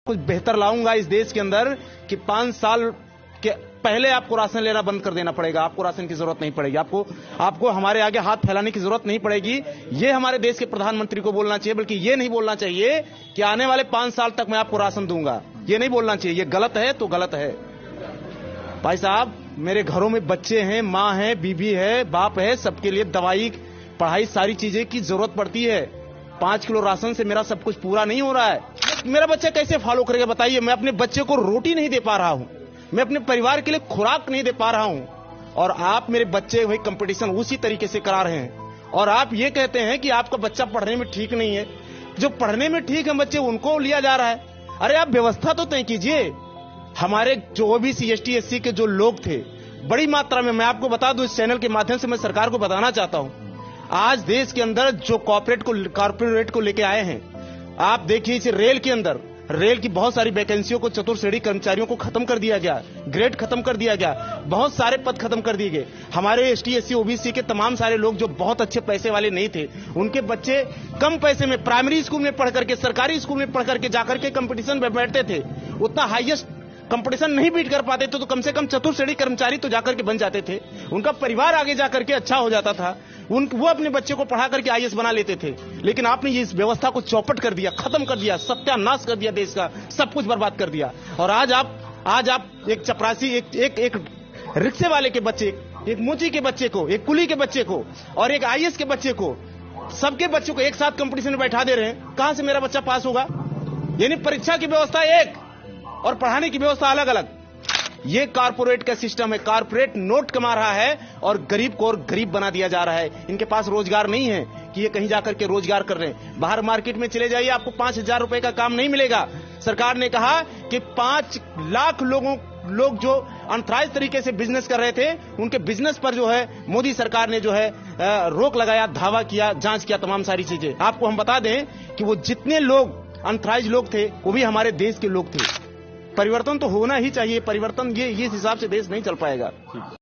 कुछ बेहतर लाऊंगा इस देश के अंदर कि 5 साल के पहले आपको राशन लेना बंद कर देना पड़ेगा। आपको राशन की जरूरत नहीं पड़ेगी। आपको हमारे आगे हाथ फैलाने की जरूरत नहीं पड़ेगी। ये हमारे देश के प्रधानमंत्री को बोलना चाहिए, बल्कि ये नहीं बोलना चाहिए कि आने वाले 5 साल तक मैं आपको राशन दूंगा। ये नहीं बोलना चाहिए। ये गलत है तो गलत है। भाई साहब, मेरे घरों में बच्चे हैं, माँ है, बीबी है, बाप है, सबके लिए दवाई, पढ़ाई, सारी चीजें की जरूरत पड़ती है। 5 किलो राशन से मेरा सब कुछ पूरा नहीं हो रहा है। मेरा बच्चा कैसे फॉलो करेगा बताइए। मैं अपने बच्चे को रोटी नहीं दे पा रहा हूं, मैं अपने परिवार के लिए खुराक नहीं दे पा रहा हूं, और आप मेरे बच्चे वही कंपटीशन उसी तरीके से करा रहे हैं। और आप ये कहते हैं कि आपका बच्चा पढ़ने में ठीक नहीं है। जो पढ़ने में ठीक है बच्चे, उनको लिया जा रहा है। अरे आप व्यवस्था तो तय कीजिए। हमारे जो ओबीसी, एसटी, एससी के जो लोग थे बड़ी मात्रा में, मैं आपको बता दूं, इस चैनल के माध्यम से मैं सरकार को बताना चाहता हूं, आज देश के अंदर जो कॉर्पोरेट को लेके आए हैं, आप देखिए इस रेल के अंदर, रेल की बहुत सारी वैकेंसियों को, चतुर्श्रेणी कर्मचारियों को खत्म कर दिया गया, ग्रेड खत्म कर दिया गया, बहुत सारे पद खत्म कर दिए गए। हमारे एसटी, एससी, ओबीसी के तमाम सारे लोग जो बहुत अच्छे पैसे वाले नहीं थे, उनके बच्चे कम पैसे में प्राइमरी स्कूल में पढ़ करके, सरकारी स्कूल में पढ़ करके जाकर के कंपटीशन में बैठते थे। उतना हाईएस्ट कंपटीशन नहीं बीट कर पाते थे तो कम से कम चतुर्श्रेणी कर्मचारी तो जाकर के बन जाते थे। उनका परिवार आगे जाकर के अच्छा हो जाता था। वो अपने बच्चे को पढ़ा करके आईएएस बना लेते थे। लेकिन आपने ये इस व्यवस्था को चौपट कर दिया, खत्म कर दिया, सत्यानाश कर दिया, देश का सब कुछ बर्बाद कर दिया। और आज आप एक चपरासी, एक रिक्शे वाले के बच्चे, एक मोची के बच्चे को, एक कुली के बच्चे को और एक आईएएस के बच्चे को, सबके बच्चों को एक साथ कंपटीशन में बैठा दे रहे हैं। कहां से मेरा बच्चा पास होगा? यानी परीक्षा की व्यवस्था एक और पढ़ाने की व्यवस्था अलग अलग। ये कारपोरेट का सिस्टम है। कारपोरेट नोट कमा रहा है और गरीब को और गरीब बना दिया जा रहा है। इनके पास रोजगार नहीं है कि ये कहीं जाकर के रोजगार कर रहे हैं। बाहर मार्केट में चले जाइए, आपको 5,000 रुपए का काम नहीं मिलेगा। सरकार ने कहा कि 5 लाख लोग जो अनथराइज तरीके से बिजनेस कर रहे थे, उनके बिजनेस पर जो है मोदी सरकार ने जो है रोक लगाया, धावा किया, जांच किया, तमाम सारी चीजें। आपको हम बता दें कि वो जितने लोग अनथराइज लोग थे, वो भी हमारे देश के लोग थे। परिवर्तन तो होना ही चाहिए। परिवर्तन ये इस हिसाब से देश नहीं चल पाएगा।